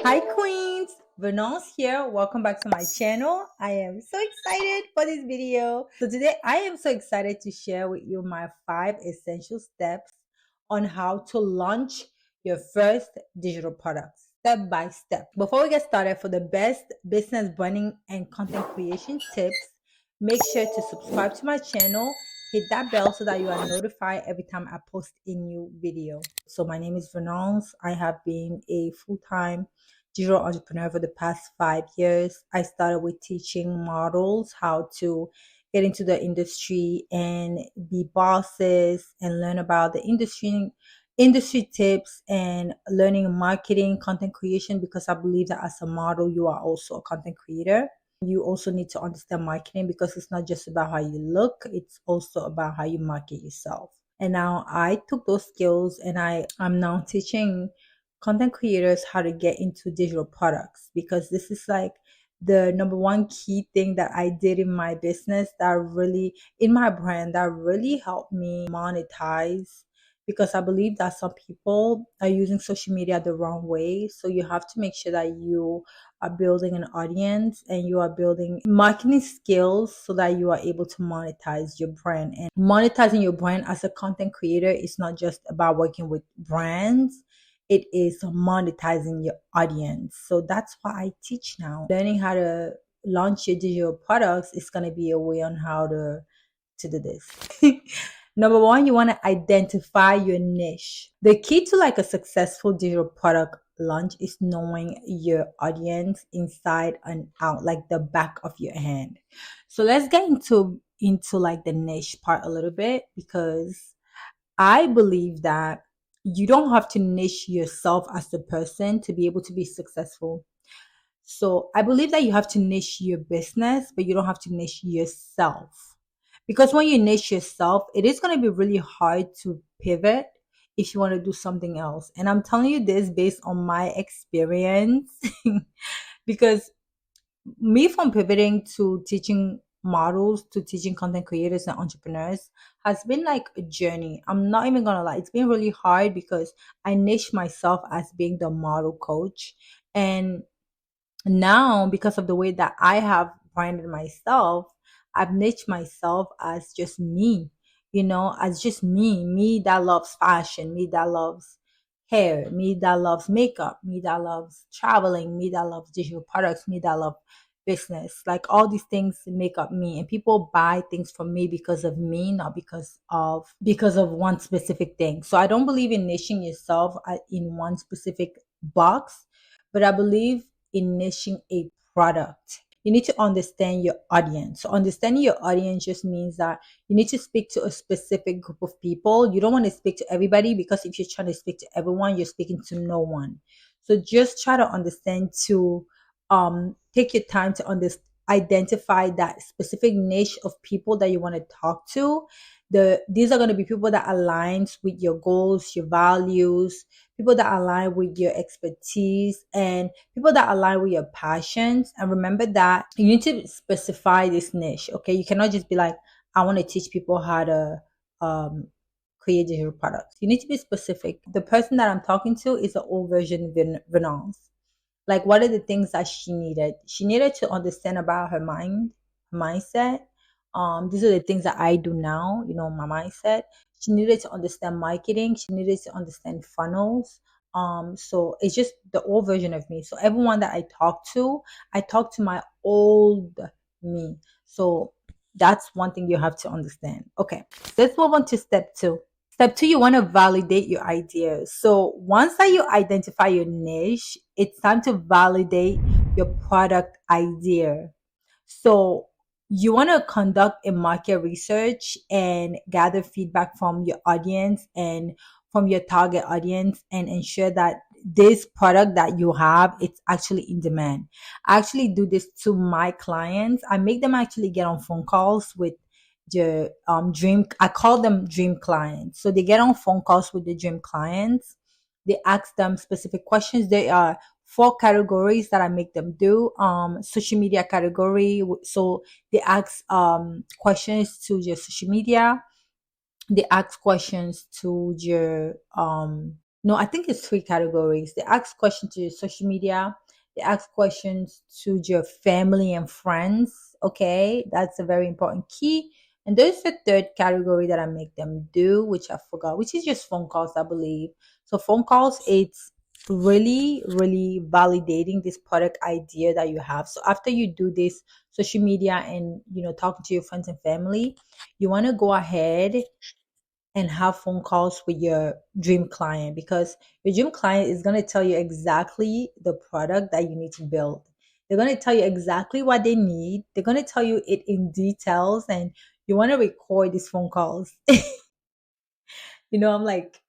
Hi Queens, Venance here. Welcome back to my channel. I am so excited for this video. So today I am so excited to share with you my 5 essential steps on how to launch your first digital product step by step. Before we get started, for the best business branding and content creation tips, make sure to subscribe to my channel, hit that bell so that you are notified every time I post a new video. So my name is Venance. I have been a full-time digital entrepreneur for the past 5 years. I started with teaching models how to get into the industry and be bosses and learn about the industry tips and learning marketing, content creation, because I believe that as a model, you are also a content creator. You also need to understand marketing because it's not just about how you look, it's also about how you market yourself. And now I took those skills and I'm now teaching content creators how to get into digital products, because this is like the number one key thing that I did in my business, that really, in my brand, that really helped me monetize. Because I believe that some people are using social media the wrong way. So you have to make sure that you are building an audience and you are building marketing skills so that you are able to monetize your brand. And monetizing your brand as a content creator is not just about working with brands, it is monetizing your audience. So that's why I teach now. Learning how to launch your digital products is going to be a way on how to do this. Number one, you want to identify your niche. The key to like a successful digital product launch is knowing your audience inside and out, like the back of your hand. So let's get into like the niche part a little bit, because I believe that you don't have to niche yourself as the person to be able to be successful. So I believe that you have to niche your business, but you don't have to niche yourself. Because when you niche yourself, it is going to be really hard to pivot if you want to do something else. And I'm telling you this based on my experience. Because me, from pivoting to teaching models to teaching content creators and entrepreneurs, has been like a journey. I'm not even gonna lie, it's been really hard because I niche myself as being the model coach. And now, because of the way that I have branded myself, I've niched myself as just me, as just me that loves fashion, me that loves hair, me that loves makeup, me that loves traveling, me that loves digital products, me that love business. Like, all these things make up me, and people buy things from me because of me, not because of one specific thing. So I don't believe in niching yourself in one specific box, but I believe in niching a product. You need to understand your audience. So understanding your audience just means that you need to speak to a specific group of people. You don't want to speak to everybody, because if you're trying to speak to everyone, you're speaking to no one. So just try to understand to take your time to identify that specific niche of people that you want to talk to. These are going to be people that aligns with your goals, your values, people that align with your expertise, and people that align with your passions. And remember that you need to specify this niche. Okay, you cannot just be like, I want to teach people how to create digital products. You need to be specific. The person that I'm talking to is an old version Venance. Like, what are the things that she needed? She needed to understand about her mindset. These are the things that I do now, my mindset. She needed to understand marketing. She needed to understand funnels. So it's just the old version of me. So everyone that I talk to my old me. So that's one thing you have to understand. Okay, let's move on to step two. Step two, you want to validate your ideas. So once that you identify your niche, it's time to validate your product idea. So you want to conduct a market research and gather feedback from your audience and from your target audience, and ensure that this product that you have, it's actually in demand. I actually do this to my clients. I make them actually get on phone calls with the dream. I call them dream clients. So they get on phone calls with the dream clients. They ask them specific questions. They are 4 categories that I make them do. Social media category. So they ask questions to your social media. They ask questions to your No, I think it's three categories. They ask questions to your social media, they ask questions to your family and friends. Okay, that's a very important key. And there's the third category that I make them do, which I forgot, which is just phone calls, I believe. So phone calls, it's really validating this product idea that you have. So after you do this social media and talking to your friends and family, you want to go ahead and have phone calls with your dream client, because your dream client is going to tell you exactly the product that you need to build. They're going to tell you exactly what they need. They're going to tell you it in details, and you want to record these phone calls. I'm like,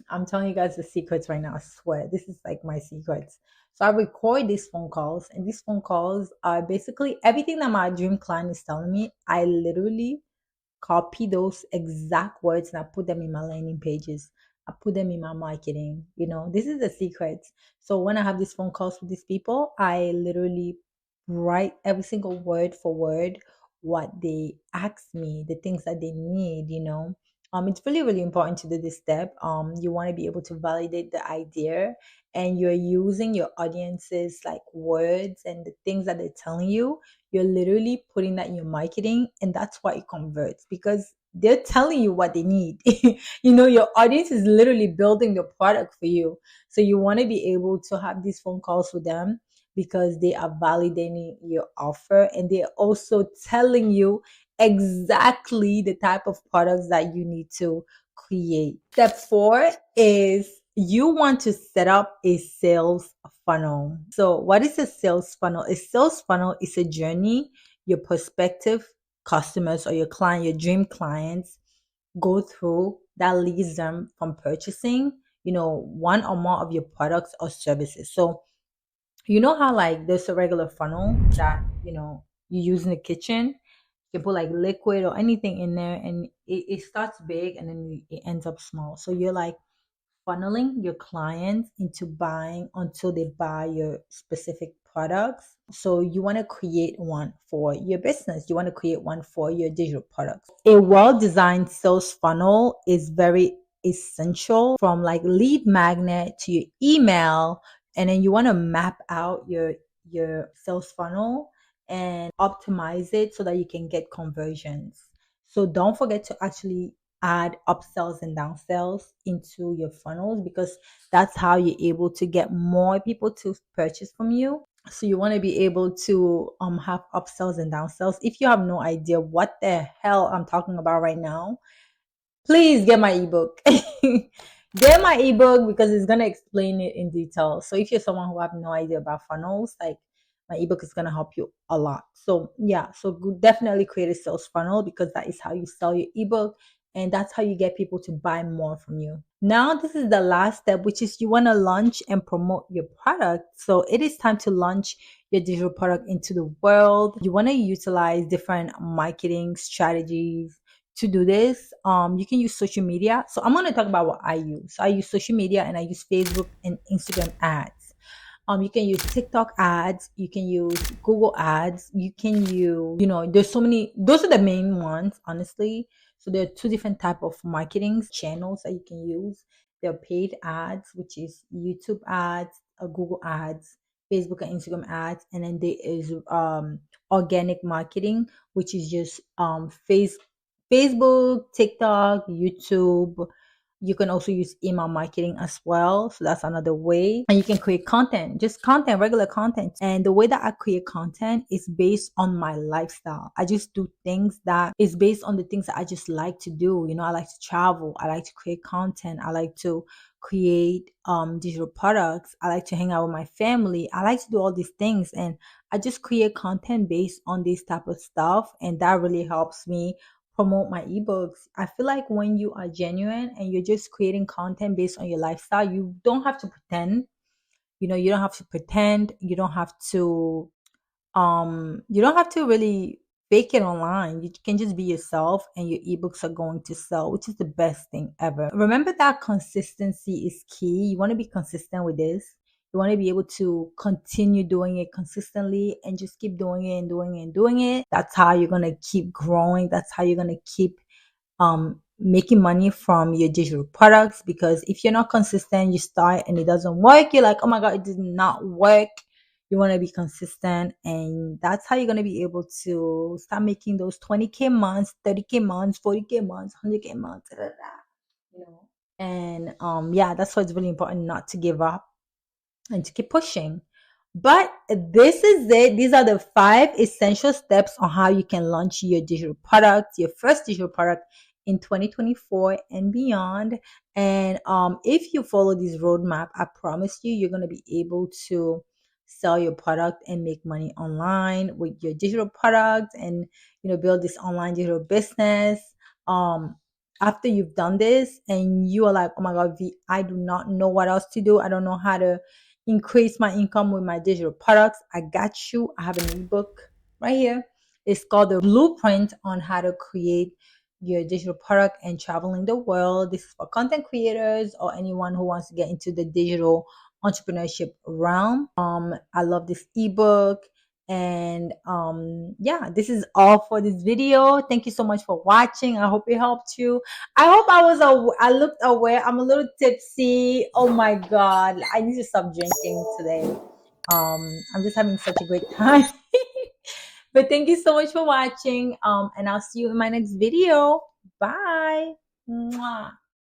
I'm telling you guys the secrets right now. I swear, this is like my secrets. So I record these phone calls, and these phone calls are basically everything that my dream client is telling me. I literally copy those exact words and I put them in my landing pages. I put them in my marketing. This is the secret. So when I have these phone calls with these people, I literally write every single word for word what they ask me, the things that they need. It's really important to do this step. You want to be able to validate the idea, and you're using your audience's like words and the things that they're telling you. You're literally putting that in your marketing, and that's why it converts, because they're telling you what they need. Your audience is literally building the product for you. So you want to be able to have these phone calls with them, because they are validating your offer, and they're also telling you exactly the type of products that you need to create. Step four is you want to set up a sales funnel. So, what is a sales funnel? A sales funnel is a journey your prospective customers or your client, your dream clients, go through that leads them from purchasing, one or more of your products or services. So, you know how like there's a regular funnel that you use in the kitchen. You can put like liquid or anything in there, and it starts big and then it ends up small. So you're like funneling your clients into buying until they buy your specific products. So you want to create one for your business. You want to create one for your digital products. A well-designed sales funnel is very essential, from like lead magnet to your email. And then you want to map out your sales funnel and optimize it so that you can get conversions. So don't forget to actually add upsells and downsells into your funnels, because that's how you're able to get more people to purchase from you. So you want to be able to have upsells and downsells. If you have no idea what the hell I'm talking about right now, please get my ebook. Get my ebook, because it's going to explain it in detail. So if you're someone who have no idea about funnels, like, my ebook is going to help you a lot. So yeah, so definitely create a sales funnel, because that is how you sell your ebook, and that's how you get people to buy more from you. Now this is the last step, which is you want to launch and promote your product. So it is time to launch your digital product into the world. You want to utilize different marketing strategies to do this. You can use social media. So I'm going to talk about what I use. So I use social media, and I use Facebook and Instagram ads. You can use TikTok ads, you can use Google ads, you can use, there's so many. Those are the main ones, honestly. So there are two different type of marketing channels that you can use. There are paid ads, which is YouTube ads, Google ads, Facebook and Instagram ads, and then there is organic marketing, which is just Facebook, TikTok, YouTube. You can also use email marketing as well. So that's another way. And you can create content, just content, regular content. And the way that I create content is based on my lifestyle. I just do things that is based on the things that I just like to do. I like to travel. I like to create content. I like to create digital products. I like to hang out with my family. I like to do all these things. And I just create content based on this type of stuff. And that really helps me promote my ebooks. I feel like when you are genuine and you're just creating content based on your lifestyle, you don't have to pretend. You don't have to pretend. You don't have to really fake it online. You can just be yourself, and your ebooks are going to sell, which is the best thing ever. Remember that consistency is key. You want to be consistent with this. You want to be able to continue doing it consistently, and just keep doing it and doing it and doing it. That's how you're going to keep growing. That's how you're going to keep making money from your digital products, because if you're not consistent, you start and it doesn't work, you're like, oh my god, it did not work. You want to be consistent, and that's how you're going to be able to start making those 20K months, 30K months, 40K months, 100K months, da, da, da, you know. And yeah, that's why it's really important not to give up and to keep pushing. But this is it. These are the 5 essential steps on how you can launch your digital product, your first digital product in 2024 and beyond. And if you follow this roadmap, I promise you, you're going to be able to sell your product and make money online with your digital product, and build this online digital business. Um, After you've done this and you are like, oh my god, V, I do not know what else to do. I don't know how to increase my income with my digital products. I got you. I have an ebook right here. It's called The Blueprint on How to Create Your Digital Product and Traveling the World. This is for content creators or anyone who wants to get into the digital entrepreneurship realm. I love this ebook. And yeah, this is all for this video. Thank you so much for watching. I hope it helped you. I hope I looked aware. I'm a little tipsy. Oh my god, I need to stop drinking today. I'm just having such a great time. But thank you so much for watching. And I'll see you in my next video. Bye. Mwah.